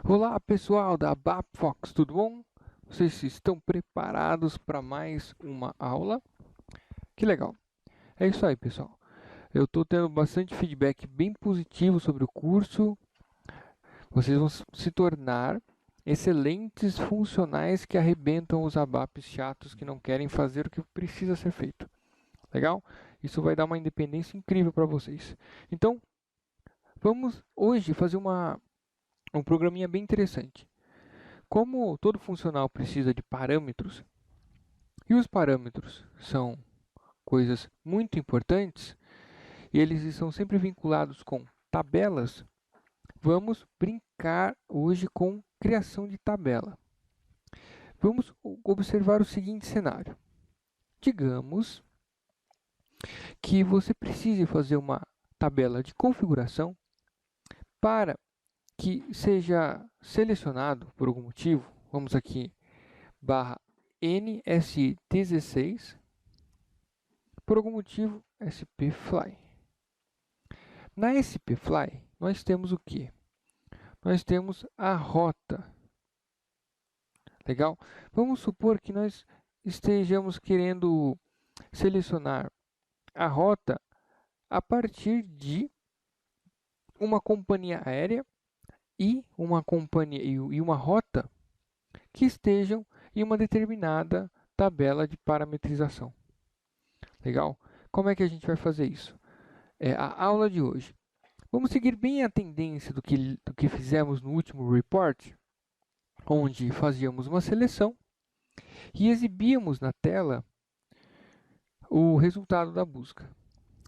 Olá pessoal da ABAP Fox, tudo bom? Vocês estão preparados para mais uma aula? Que legal! É isso aí, pessoal. Eu estou tendo bastante feedback bem positivo sobre o curso. Vocês vão se tornar excelentes funcionais que arrebentam os ABAPs chatos que não querem fazer o que precisa ser feito. Legal? Isso vai dar uma independência incrível para vocês. Então, vamos hoje fazer um programinha bem interessante. Como todo funcional precisa de parâmetros, e os parâmetros são coisas muito importantes, e eles estão sempre vinculados com tabelas, vamos brincar hoje com criação de tabela. Vamos observar o seguinte cenário. Digamos que você precise fazer uma tabela de configuração para que seja selecionado por algum motivo, vamos aqui, barra NS16, por algum motivo, SPFly. Na SPFly, nós temos o que? Nós temos a rota. Legal? Vamos supor que nós estejamos querendo selecionar a rota a partir de uma companhia aérea e uma rota que estejam em uma determinada tabela de parametrização. Legal? Como é que a gente vai fazer isso? É a aula de hoje. Vamos seguir bem a tendência do que fizemos no último report, onde fazíamos uma seleção e exibíamos na tela o resultado da busca.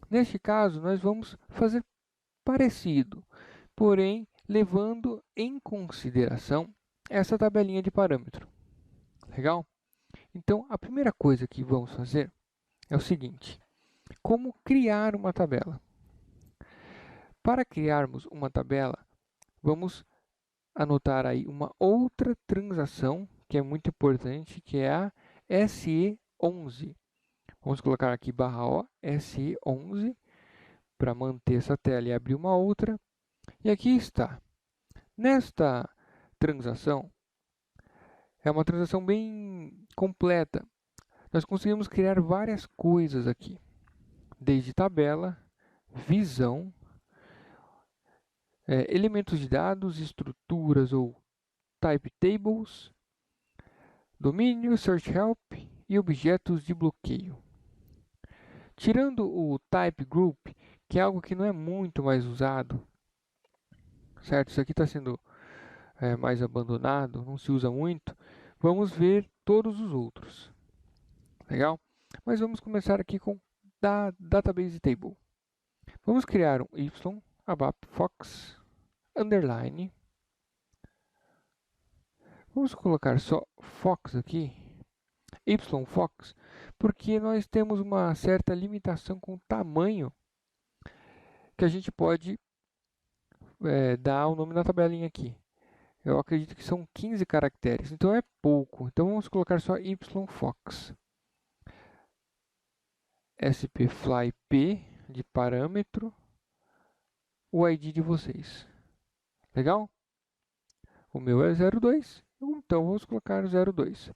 Neste caso, nós vamos fazer parecido, porém levando em consideração essa tabelinha de parâmetro. Legal? Então, a primeira coisa que vamos fazer é o seguinte: como criar uma tabela? Para criarmos uma tabela, vamos anotar aí uma outra transação que é muito importante, que é a SE11. Vamos colocar aqui barra O, SE11, para manter essa tela e abrir uma outra. E aqui está. Nesta transação, é uma transação bem completa. Nós conseguimos criar várias coisas aqui, desde tabela, visão, elementos de dados, estruturas ou type tables, domínio, search help e objetos de bloqueio. Tirando o type group, que é algo que não é muito mais usado, certo? Isso aqui está sendo mais abandonado, não se usa muito. Vamos ver todos os outros. Legal? Mas vamos começar aqui com database table. Vamos criar um y abap fox underline. Vamos colocar só fox aqui, yfox, porque nós temos uma certa limitação com o tamanho que a gente pode dar o nome da tabelinha aqui. Eu acredito que são 15 caracteres, então é pouco. Então vamos colocar só yfox. spflyp de parâmetro, o ID de vocês. Legal? O meu é 02, então vamos colocar 02.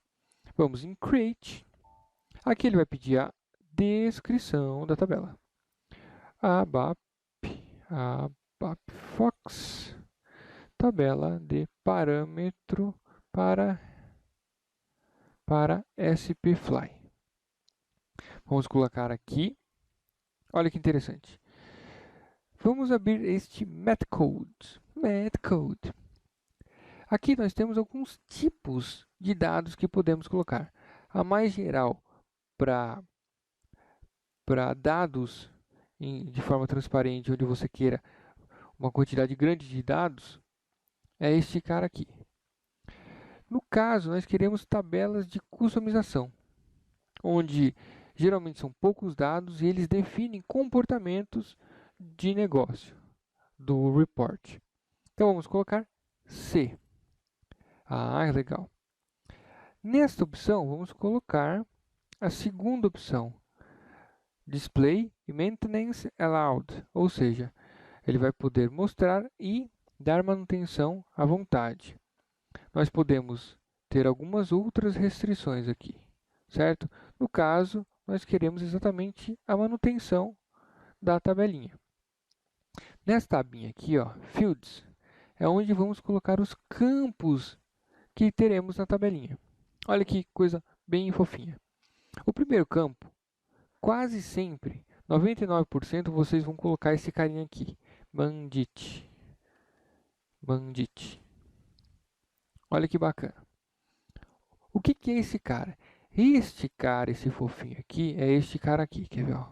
Vamos em create. Aqui ele vai pedir a descrição da tabela. ABAP Fox, tabela de parâmetro para SPFly. Vamos colocar aqui. Olha que interessante. Vamos abrir este metcode. Aqui nós temos alguns tipos de dados que podemos colocar. A mais geral para dados de forma transparente, onde você queira uma quantidade grande de dados, é este cara aqui. No caso, nós queremos tabelas de customização, onde geralmente são poucos dados e eles definem comportamentos de negócio do report. Então vamos colocar C. Ah, legal. Nesta opção, vamos colocar a segunda opção, Display e Maintenance Allowed, ou seja, ele vai poder mostrar e dar manutenção à vontade. Nós podemos ter algumas outras restrições aqui, certo? No caso, nós queremos exatamente a manutenção da tabelinha. Nesta abinha aqui, ó, Fields, é onde vamos colocar os campos que teremos na tabelinha. Olha que coisa bem fofinha. O primeiro campo, quase sempre, 99% vocês vão colocar esse carinha aqui, Bandit. Bandit. Olha que bacana. O que é esse cara? Este cara, esse fofinho aqui, é este cara aqui, quer ver? Ó?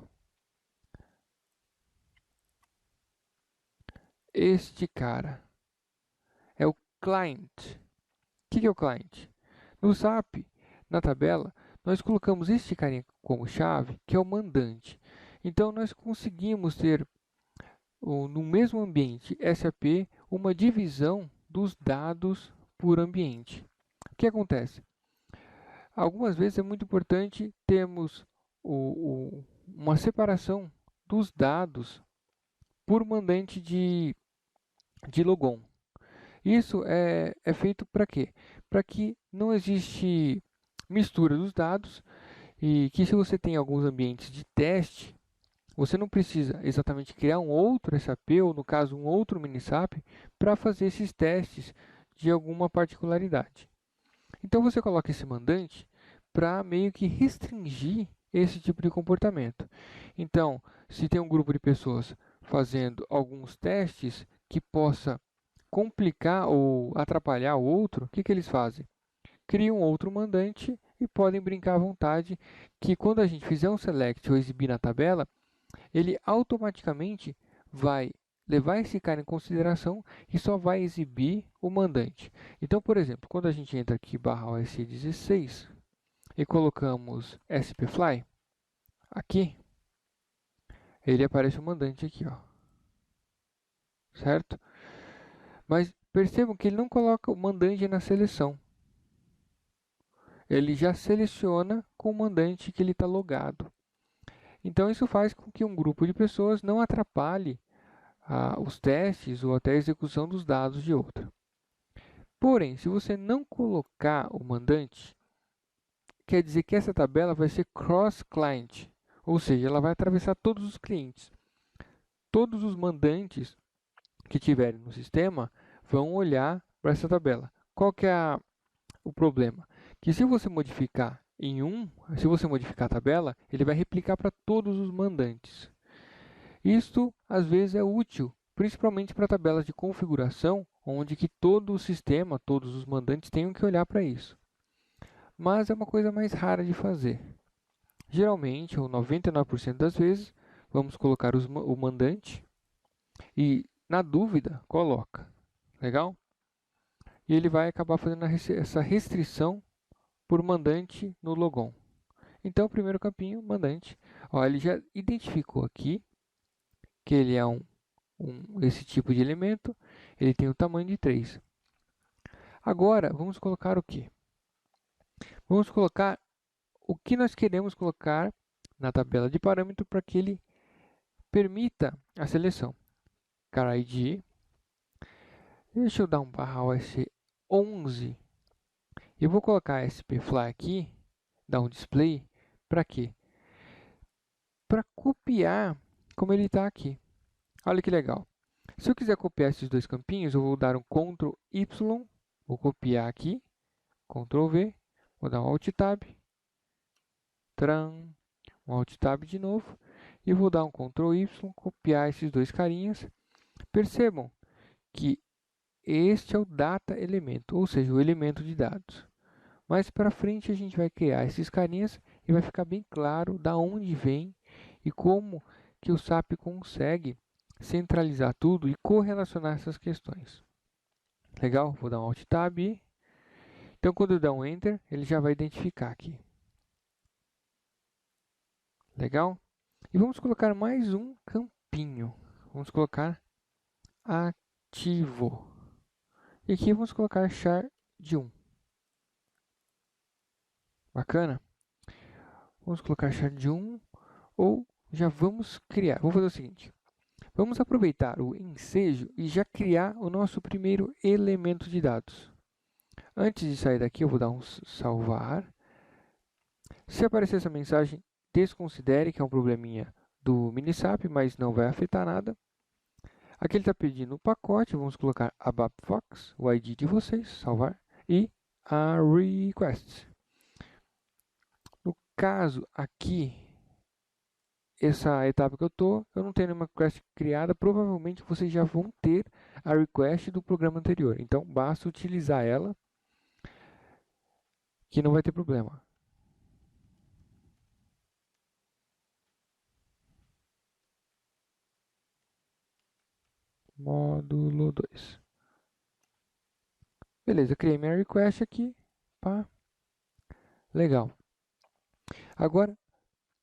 Este cara é o client. O que é o client? No SAP, na tabela, nós colocamos este carinha como chave, que é o mandante. Então, nós conseguimos ter, no mesmo ambiente SAP, uma divisão dos dados por ambiente. O que acontece? Algumas vezes é muito importante termos uma separação dos dados por mandante de logon. Isso é feito para quê? Para que não existe mistura dos dados e que se você tem alguns ambientes de teste, você não precisa exatamente criar um outro SAP ou, no caso, um outro mini SAP para fazer esses testes de alguma particularidade. Então, você coloca esse mandante para meio que restringir esse tipo de comportamento. Então, se tem um grupo de pessoas fazendo alguns testes que possa complicar ou atrapalhar o outro, o que eles fazem? Criam outro mandante e podem brincar à vontade que quando a gente fizer um select ou exibir na tabela, ele automaticamente vai levar esse cara em consideração e só vai exibir o mandante. Então, por exemplo, quando a gente entra aqui barra OS16 e colocamos spfly, aqui, ele aparece o mandante aqui, ó. Certo? Mas percebam que ele não coloca o mandante na seleção. Ele já seleciona com o mandante que ele está logado. Então, isso faz com que um grupo de pessoas não atrapalhe os testes ou até a execução dos dados de outra. Porém, se você não colocar o mandante, quer dizer que essa tabela vai ser cross-client, ou seja, ela vai atravessar todos os clientes. Todos os mandantes que tiverem no sistema vão olhar para essa tabela. Qual que é o problema? Que se você modificar se você modificar a tabela, ele vai replicar para todos os mandantes. Isto, às vezes, é útil, principalmente para tabelas de configuração, onde que todo o sistema, todos os mandantes tenham que olhar para isso. Mas é uma coisa mais rara de fazer. Geralmente, ou 99% das vezes, vamos colocar o mandante e, na dúvida, coloca. Legal? E ele vai acabar fazendo essa restrição por mandante no logon. Então, o primeiro campinho, mandante. Ó, ele já identificou aqui que ele é esse tipo de elemento. Ele tem o tamanho de 3. Agora, vamos colocar o quê? Vamos colocar o que nós queremos colocar na tabela de parâmetro para que ele permita a seleção. Car ID. Deixa eu dar um barra OS 11. Eu vou colocar spfly aqui, dar um display, para quê? Para copiar como ele está aqui. Olha que legal. Se eu quiser copiar esses dois campinhos, eu vou dar um Ctrl Y, vou copiar aqui, Ctrl V, vou dar um Alt Tab, um Alt Tab de novo, e vou dar um Ctrl Y, copiar esses dois carinhas. Percebam que este é o data elemento, ou seja, o elemento de dados. Mais para frente a gente vai criar esses carinhas e vai ficar bem claro da onde vem e como que o SAP consegue centralizar tudo e correlacionar essas questões. Legal? Vou dar um Alt Tab. Então, quando eu der um Enter, ele já vai identificar aqui. Legal? E vamos colocar mais um campinho. Vamos colocar ativo. E aqui vamos colocar char de 1. Bacana? Vamos colocar char de 1 ou já vamos criar. Vamos fazer o seguinte. Vamos aproveitar o ensejo e já criar o nosso primeiro elemento de dados. Antes de sair daqui, eu vou dar um salvar. Se aparecer essa mensagem, desconsidere que é um probleminha do Minisap, mas não vai afetar nada. Aqui ele está pedindo o pacote, vamos colocar ABAPFox, o ID de vocês, salvar, e a request. No caso aqui, essa etapa que eu não tenho nenhuma request criada, provavelmente vocês já vão ter a request do programa anterior. Então, basta utilizar ela, que não vai ter problema. Módulo 2. Beleza, criei minha request aqui. Pá. Legal. Agora,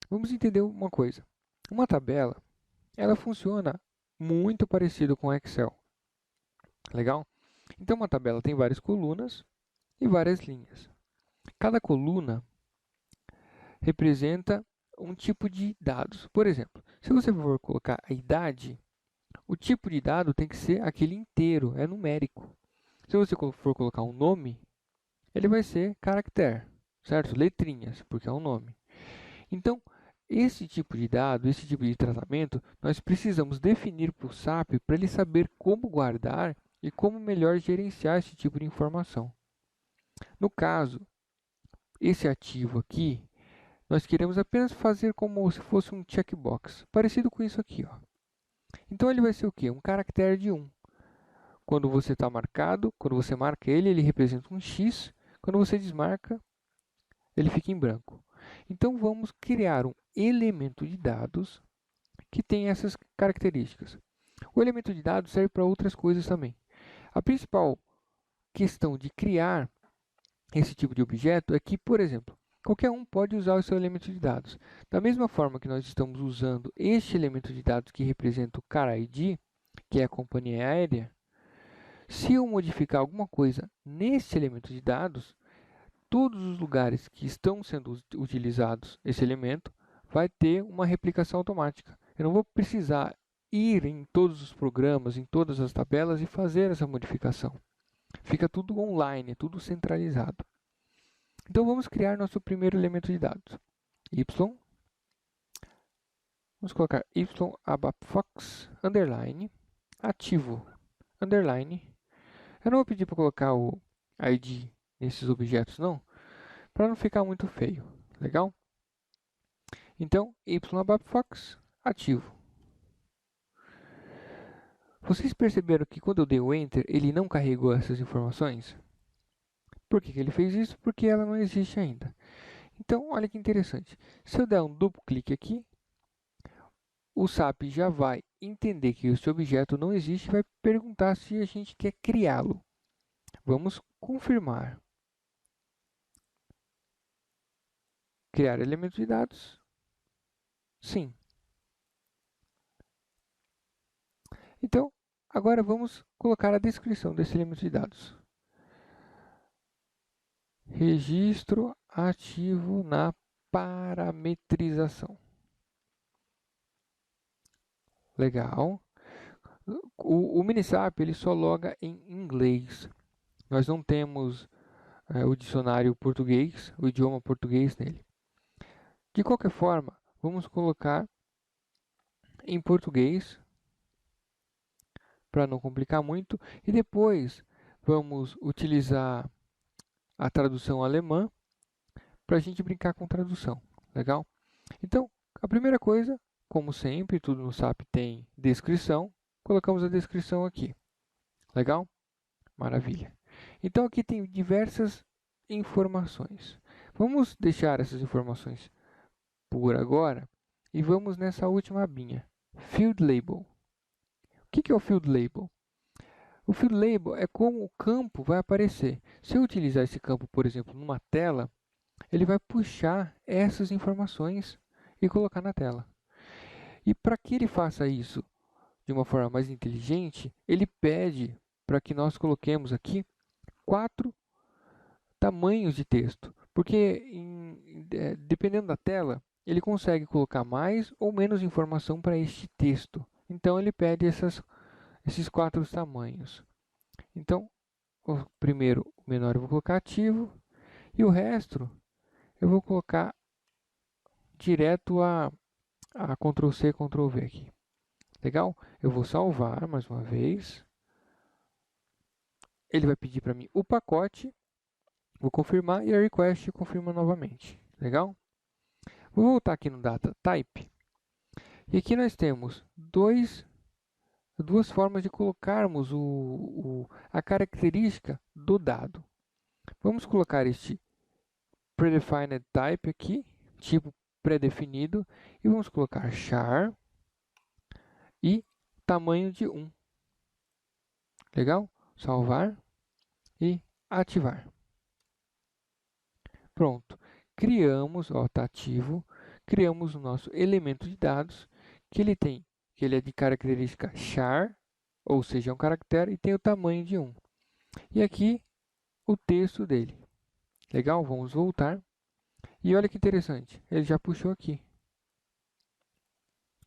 vamos entender uma coisa. Uma tabela, ela funciona muito parecido com Excel. Legal? Então, uma tabela tem várias colunas e várias linhas. Cada coluna representa um tipo de dados. Por exemplo, se você for colocar a idade, o tipo de dado tem que ser aquele inteiro, é numérico. Se você for colocar um nome, ele vai ser caractere, certo? Letrinhas, porque é um nome. Então, esse tipo de dado, esse tipo de tratamento, nós precisamos definir para o SAP para ele saber como guardar e como melhor gerenciar esse tipo de informação. No caso, esse ativo aqui, nós queremos apenas fazer como se fosse um checkbox, parecido com isso aqui, ó. Então ele vai ser o quê? Um caractere de 1. Quando você está marcado, quando você marca ele, ele representa um X. Quando você desmarca, ele fica em branco. Então vamos criar um elemento de dados que tem essas características. O elemento de dados serve para outras coisas também. A principal questão de criar esse tipo de objeto é que, por exemplo, qualquer um pode usar o seu elemento de dados. Da mesma forma que nós estamos usando este elemento de dados que representa o Car ID, que é a companhia aérea, se eu modificar alguma coisa nesse elemento de dados, todos os lugares que estão sendo utilizados esse elemento vai ter uma replicação automática. Eu não vou precisar ir em todos os programas, em todas as tabelas e fazer essa modificação. Fica tudo online, tudo centralizado. Então vamos criar nosso primeiro elemento de dados. Y. Vamos colocar y abapfox underline ativo underline. Eu não vou pedir para colocar o ID nesses objetos não, para não ficar muito feio. Legal? Então, y_abapfox ativo. Vocês perceberam que quando eu dei o Enter, ele não carregou essas informações? Por que ele fez isso? Porque ela não existe ainda. Então, olha que interessante. Se eu der um duplo clique aqui, o SAP já vai entender que esse objeto não existe e vai perguntar se a gente quer criá-lo. Vamos confirmar. Criar elemento de dados. Sim. Então, agora vamos colocar a descrição desse elemento de dados. Registro ativo na parametrização. Legal. O Minisap ele só loga em inglês. Nós não temos o dicionário português, o idioma português nele. De qualquer forma, vamos colocar em português para não complicar muito e depois vamos utilizar a tradução alemã para a gente brincar com tradução. Legal? Então, a primeira coisa, como sempre, tudo no SAP tem descrição. Colocamos a descrição aqui. Legal? Maravilha. Então, aqui tem diversas informações. Vamos deixar essas informações por agora e vamos nessa última abinha. Field Label. O que é o Field Label? O Field Label é como o campo vai aparecer. Se eu utilizar esse campo, por exemplo, numa tela, ele vai puxar essas informações e colocar na tela. E para que ele faça isso de uma forma mais inteligente, ele pede para que nós coloquemos aqui 4 tamanhos de texto, porque dependendo da tela, ele consegue colocar mais ou menos informação para este texto. Então, ele pede esses 4 tamanhos. Então, o primeiro, o menor, eu vou colocar ativo. E o resto, eu vou colocar direto a Ctrl+C, Ctrl+V aqui. Legal? Eu vou salvar mais uma vez. Ele vai pedir para mim o pacote. Vou confirmar e a request confirma novamente. Legal? Vou voltar aqui no data type. E aqui nós temos duas formas de colocarmos a característica do dado. Vamos colocar este predefined type aqui, tipo pré-definido, e vamos colocar char e tamanho de 1. Legal? Salvar e ativar. Pronto. Criamos, ó, está ativo, criamos o nosso elemento de dados, que ele é de característica char, ou seja, um caractere, e tem o tamanho de 1. E aqui o texto dele. Legal? Vamos voltar. E olha que interessante, ele já puxou aqui.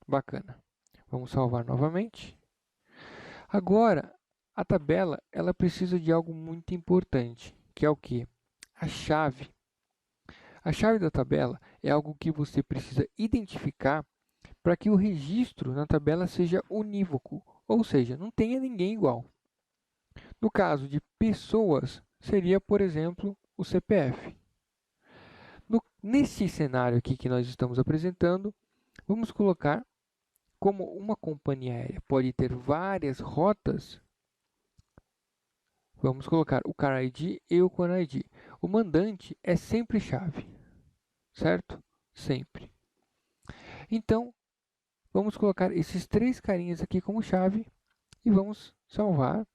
Bacana. Vamos salvar novamente. Agora, a tabela ela precisa de algo muito importante, que é o quê? A chave. A chave da tabela é algo que você precisa identificar para que o registro na tabela seja unívoco, ou seja, não tenha ninguém igual. No caso de pessoas, seria, por exemplo, o CPF. Nesse cenário aqui que nós estamos apresentando, vamos colocar como uma companhia aérea pode ter várias rotas, vamos colocar o Car ID e o Quan ID. O mandante é sempre chave, certo? Sempre. Então, vamos colocar esses 3 carinhas aqui como chave e vamos salvar.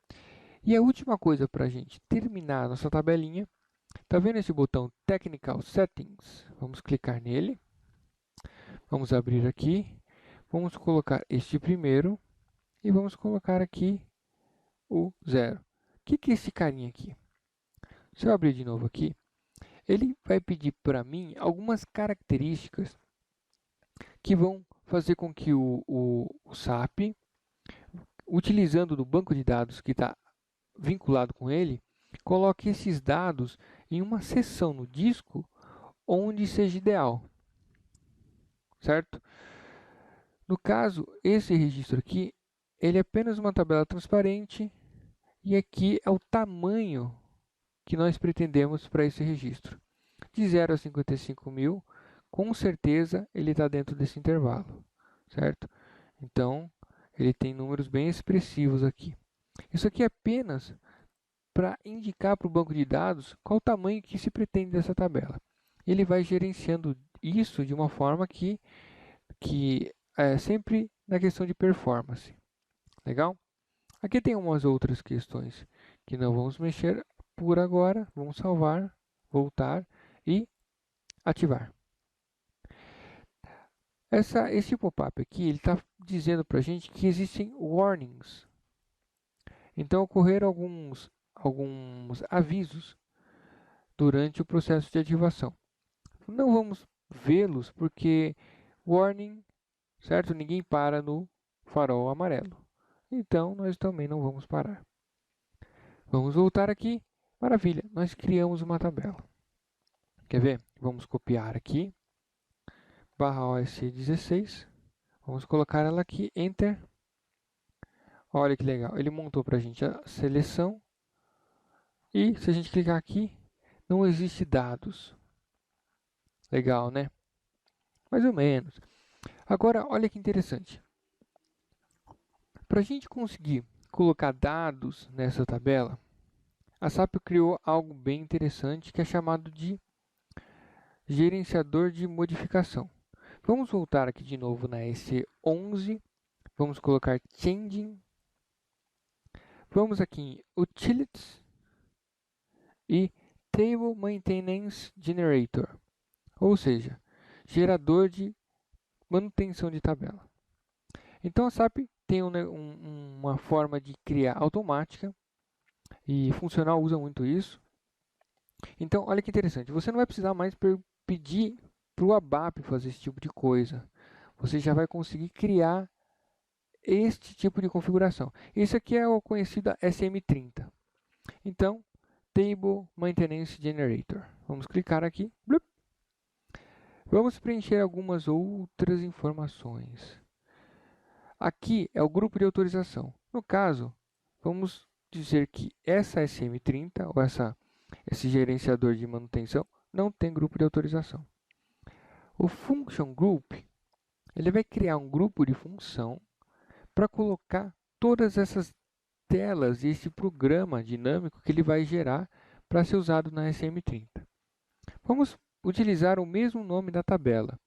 E a última coisa para a gente terminar a nossa tabelinha, tá vendo esse botão Technical Settings? Vamos clicar nele. Vamos abrir aqui. Vamos colocar este primeiro e vamos colocar aqui o 0. O que é esse carinha aqui? Se eu abrir de novo aqui, ele vai pedir para mim algumas características que vão fazer com que o SAP, utilizando do banco de dados que está vinculado com ele, coloque esses dados em uma seção no disco onde seja ideal, certo? No caso, esse registro aqui, ele é apenas uma tabela transparente e aqui é o tamanho que nós pretendemos para esse registro. De 0 a 55.000, com certeza ele está dentro desse intervalo, certo? Então, ele tem números bem expressivos aqui. Isso aqui é apenas para indicar para o banco de dados qual o tamanho que se pretende dessa tabela. Ele vai gerenciando isso de uma forma que é sempre na questão de performance. Legal? Aqui tem umas outras questões que não vamos mexer por agora. Vamos salvar, voltar e ativar. Esse pop-up aqui, ele está dizendo para a gente que existem warnings. Então, ocorreram alguns avisos durante o processo de ativação. Não vamos vê-los porque warning, certo? Ninguém para no farol amarelo. Então, nós também não vamos parar. Vamos voltar aqui. Maravilha, nós criamos uma tabela. Quer ver? Vamos copiar aqui. /OS16. Vamos colocar ela aqui. Enter. Olha que legal. Ele montou para a gente a seleção. E se a gente clicar aqui, não existe dados. Legal, né? Mais ou menos. Agora, olha que interessante. Para a gente conseguir colocar dados nessa tabela, a SAP criou algo bem interessante que é chamado de gerenciador de modificação. Vamos voltar aqui de novo na EC11, vamos colocar Changing, vamos aqui em Utilities e Table Maintenance Generator, ou seja, gerador de manutenção de tabela. Então a SAP tem uma forma de criar automática e funcional usa muito isso. Então, olha que interessante, você não vai precisar mais pedir para o ABAP fazer esse tipo de coisa. Você já vai conseguir criar este tipo de configuração. Isso aqui é o conhecido SM30. Então, Table Maintenance Generator. Vamos clicar aqui. Blup. Vamos preencher algumas outras informações. Aqui é o grupo de autorização. No caso, vamos dizer que essa SM30, ou esse gerenciador de manutenção, não tem grupo de autorização. O Function Group, ele vai criar um grupo de função para colocar todas essas telas e esse programa dinâmico que ele vai gerar para ser usado na SM30. Vamos utilizar o mesmo nome da tabela.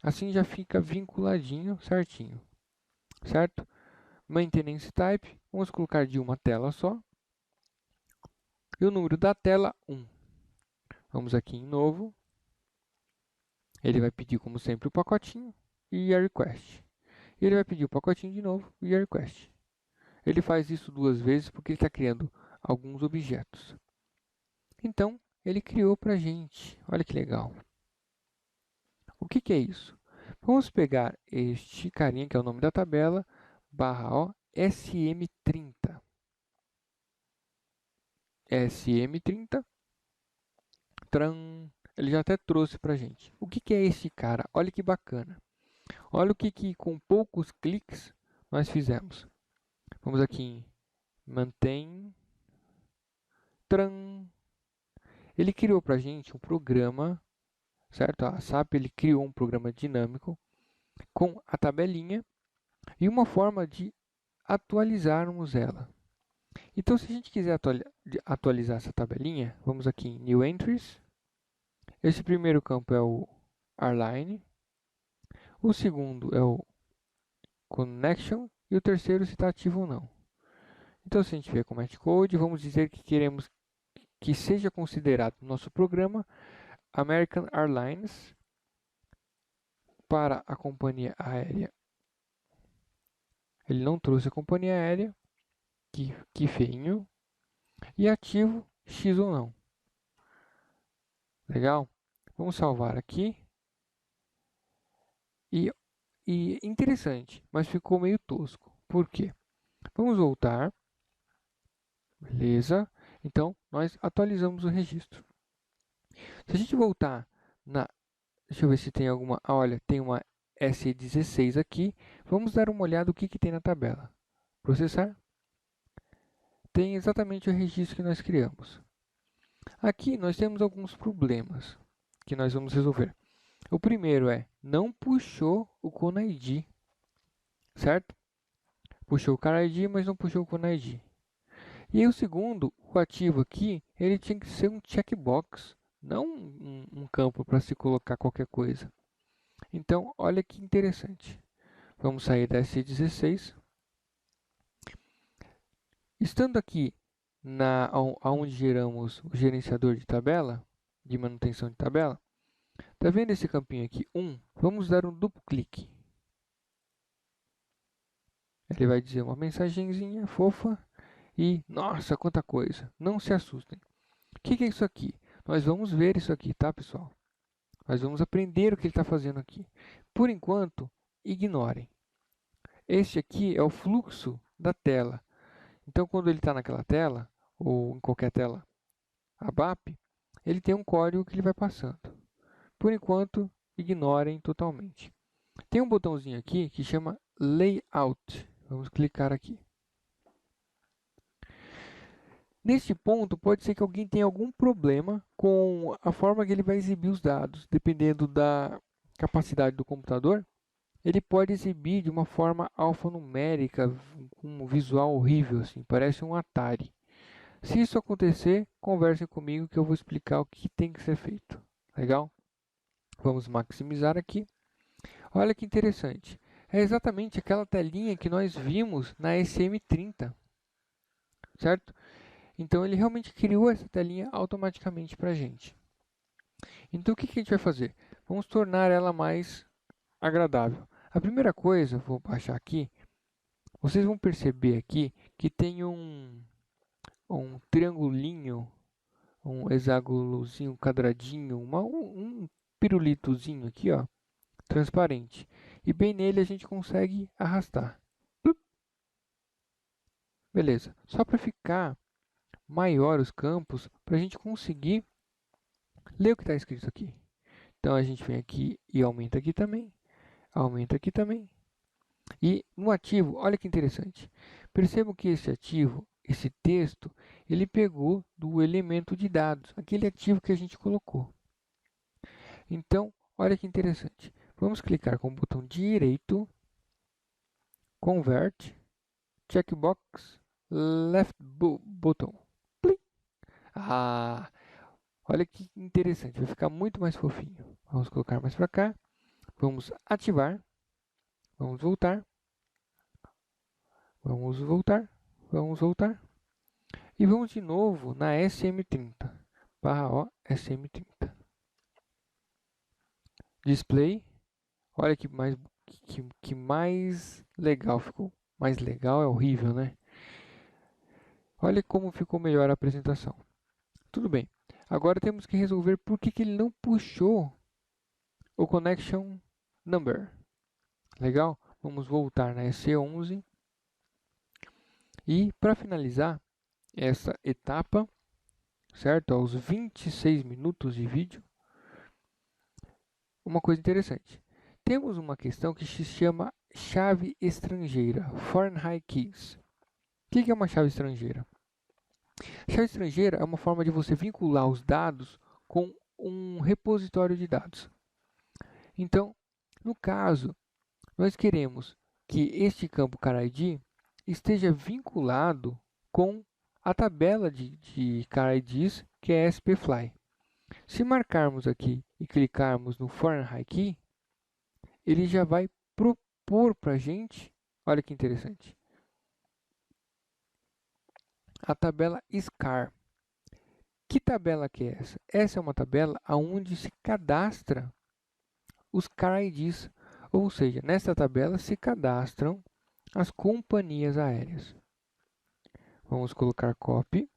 Assim já fica vinculadinho, certinho. Certo? Maintenance Type, vamos colocar de uma tela só. E o número da tela, 1. Vamos aqui em novo. Ele vai pedir, como sempre, o pacotinho e a request. E ele vai pedir o pacotinho de novo e a request. Ele faz isso 2 vezes porque ele está criando alguns objetos. Então, ele criou para a gente. Olha que legal. O que é isso? Vamos pegar este carinha, que é o nome da tabela, /o, SM30. SM30. Tran. Ele já até trouxe para a gente. O que é esse cara? Olha que bacana. Olha o que com poucos cliques nós fizemos. Vamos aqui em mantém. Tran. Ele criou para a gente um programa, certo? A SAP ele criou um programa dinâmico com a tabelinha e uma forma de atualizarmos ela. Então, se a gente quiser atualizar essa tabelinha, vamos aqui em New Entries. Esse primeiro campo é o Align. O segundo é o Connection. E o terceiro se está ativo ou não. Então, se a gente vier com Match Code, vamos dizer que queremos que seja considerado no nosso programa American Airlines para a companhia aérea. Ele não trouxe a companhia aérea. Que feinho. E ativo X ou não. Legal? Vamos salvar aqui. E interessante, mas ficou meio tosco. Por quê? Vamos voltar. Beleza. Então, nós atualizamos o registro. Se a gente voltar na... Deixa eu ver se tem alguma... Ah, olha, tem uma SE16 aqui. Vamos dar uma olhada no que tem na tabela. Processar. Tem exatamente o registro que nós criamos. Aqui nós temos alguns problemas que nós vamos resolver. O primeiro é, não puxou o ConID, certo? Puxou o CarID, mas não puxou o ConID. E aí, o segundo, o ativo aqui, ele tinha que ser um checkbox, não um campo para se colocar qualquer coisa. Então, olha que interessante. Vamos sair da SC16. Estando aqui onde geramos o gerenciador de tabela, de manutenção de tabela, tá vendo esse campinho aqui, 1? Vamos dar um duplo clique. Ele vai dizer uma mensagenzinha fofa e, nossa, quanta coisa. Não se assustem. O que é isso aqui? Nós vamos ver isso aqui, tá, pessoal? Nós vamos aprender o que ele está fazendo aqui. Por enquanto, ignorem. Este aqui é o fluxo da tela. Então, quando ele está naquela tela, ou em qualquer tela ABAP, ele tem um código que ele vai passando. Por enquanto, ignorem totalmente. Tem um botãozinho aqui que chama Layout. Vamos clicar aqui. Neste ponto, pode ser que alguém tenha algum problema com a forma que ele vai exibir os dados. Dependendo da capacidade do computador, ele pode exibir de uma forma alfanumérica, com um visual horrível, assim, parece um Atari. Se isso acontecer, conversem comigo que eu vou explicar o que tem que ser feito. Legal? Vamos maximizar aqui. Olha que interessante. É exatamente aquela telinha que nós vimos na SM30. Certo? Então, ele realmente criou essa telinha automaticamente para a gente. Então, o que a gente vai fazer? Vamos tornar ela mais agradável. A primeira coisa, vou baixar aqui, vocês vão perceber aqui que tem um triangulinho, um hexágonozinho, um quadradinho, um pirulitozinho aqui, ó, transparente. E bem nele a gente consegue arrastar. Beleza. Só para ficar maior os campos, para a gente conseguir ler o que está escrito aqui. Então a gente vem aqui e aumenta aqui também. Aumenta aqui também. E no ativo, olha que interessante. Percebam que esse ativo, esse texto, ele pegou do elemento de dados, aquele ativo que a gente colocou. Então, olha que interessante. Vamos clicar com o botão direito, Convert, Checkbox, Left Button. Plim. Ah, olha que interessante, vai ficar muito mais fofinho. Vamos colocar mais para cá. Vamos ativar. Vamos voltar. Vamos voltar. Vamos voltar. E vamos de novo na SM30. Barra O SM30. Display. Olha que mais legal ficou. Mais legal é horrível, né? Olha como ficou melhor a apresentação. Tudo bem. Agora temos que resolver por que ele não puxou o connection number. Legal? Vamos voltar na EC11. E para finalizar essa etapa, certo? Aos 26 minutos de vídeo, uma coisa interessante. Temos uma questão que se chama chave estrangeira, Foreign High Keys. O que é uma chave estrangeira? Chave estrangeira é uma forma de você vincular os dados com um repositório de dados. Então, no caso, nós queremos que este campo CarID esteja vinculado com a tabela de CarIDs que é SPFly. Se marcarmos aqui e clicarmos no Foreign High Key, ele já vai propor para a gente, olha que interessante, a tabela SCAR. Que tabela que é essa? Essa é uma tabela onde se cadastra os CarIDs, ou seja, nessa tabela se cadastram as companhias aéreas. Vamos colocar copy,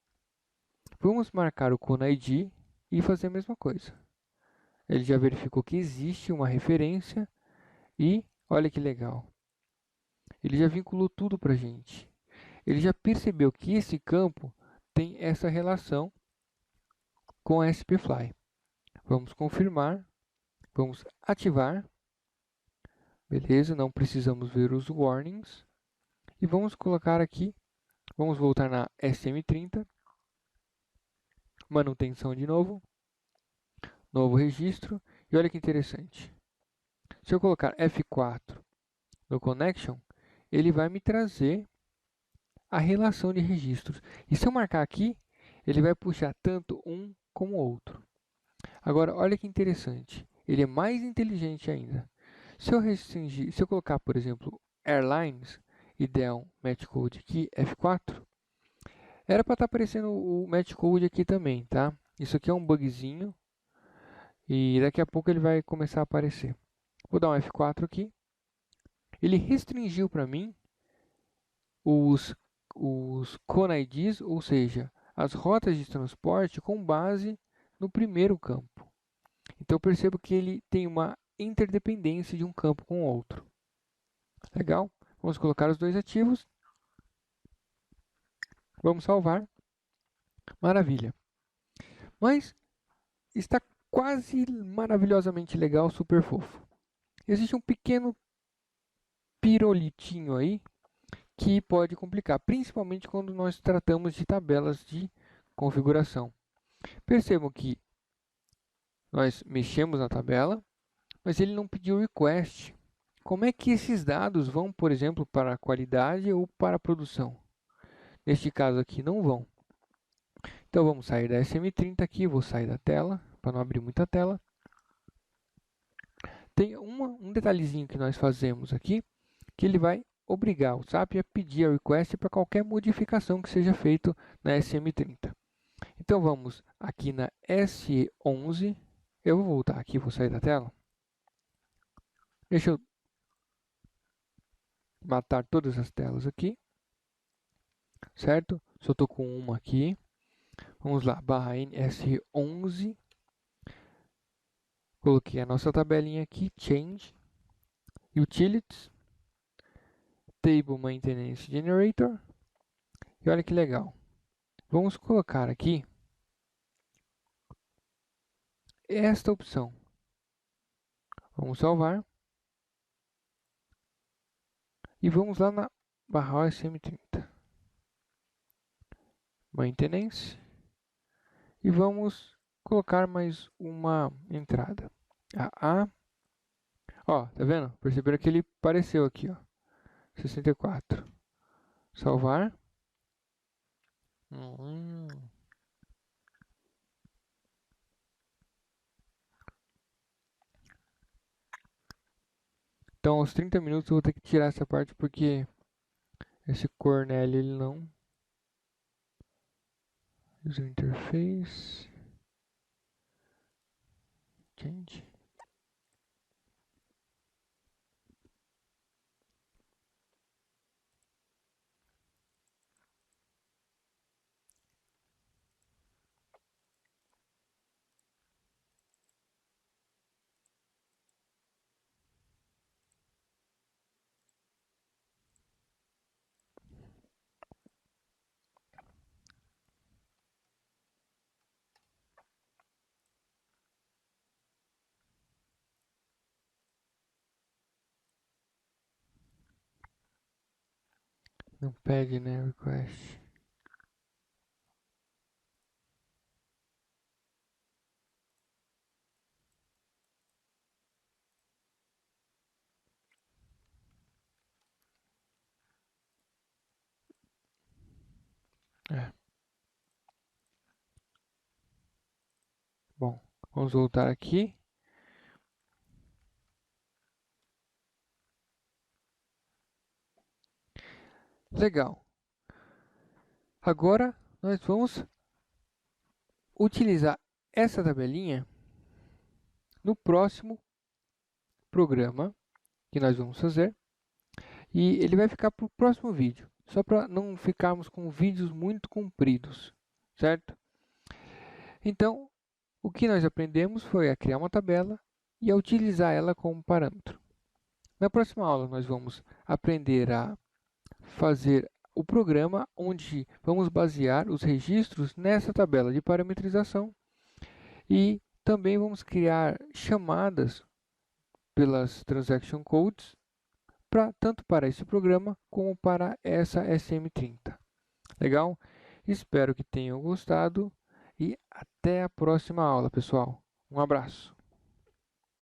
vamos marcar o ConID e fazer a mesma coisa. Ele já verificou que existe uma referência e olha que legal. Ele já vinculou tudo para a gente. Ele já percebeu que esse campo tem essa relação com a SPFly. Vamos confirmar, vamos ativar. Beleza, não precisamos ver os warnings. E vamos colocar aqui, vamos voltar na SM30. Manutenção de novo. Novo registro. E olha que interessante. Se eu colocar F4 no Connection, ele vai me trazer a relação de registros. E se eu marcar aqui, ele vai puxar tanto um como o outro. Agora, olha que interessante. Ele é mais inteligente ainda. Se eu colocar, por exemplo, Airlines e der um Match Code aqui, F4, era para estar aparecendo o Match Code aqui também, tá? Isso aqui é um bugzinho e daqui a pouco ele vai começar a aparecer. Vou dar um F4 aqui. Ele restringiu para mim os ConIDs, ou seja, as rotas de transporte com base no primeiro campo. Então eu percebo que ele tem uma interdependência de um campo com o outro. Legal? Vamos colocar os dois ativos. Vamos salvar. Maravilha. Mas está quase maravilhosamente legal, super fofo. Existe um pequeno pirolitinho aí que pode complicar, principalmente quando nós tratamos de tabelas de configuração. Percebam que nós mexemos na tabela, mas ele não pediu request. Como é que esses dados vão, por exemplo, para a qualidade ou para a produção? Neste caso aqui, não vão. Então, vamos sair da SM30 aqui, vou sair da tela, para não abrir muita tela. Tem um detalhezinho que nós fazemos aqui, que ele vai obrigar o SAP a pedir a request para qualquer modificação que seja feita na SM30. Então, vamos aqui na S11. Eu vou voltar aqui, vou sair da tela. Deixa eu matar todas as telas aqui, certo? Só estou com uma aqui. Vamos lá, barra NS11. Coloquei a nossa tabelinha aqui, Change, Utilities, Table Maintenance Generator. E olha que legal. Vamos colocar aqui esta opção. Vamos salvar. E vamos lá na barra SM30. Maintenance. E vamos colocar mais uma entrada. A. Ó, tá vendo? Perceberam que ele apareceu aqui, ó. 64. Salvar. Então, aos 30 minutos eu vou ter que tirar essa parte porque esse Cornélio ele não. User interface. Change. Não pede, né? Request. É. Bom, vamos voltar aqui. Legal. Agora nós vamos utilizar essa tabelinha no próximo programa que nós vamos fazer. E ele vai ficar para o próximo vídeo, só para não ficarmos com vídeos muito compridos, certo? Então, o que nós aprendemos foi a criar uma tabela e a utilizar ela como parâmetro. Na próxima aula, nós vamos aprender a fazer o programa onde vamos basear os registros nessa tabela de parametrização e também vamos criar chamadas pelas transaction codes tanto para esse programa como para essa SM30. Legal? Espero que tenham gostado e até a próxima aula, pessoal. Um abraço.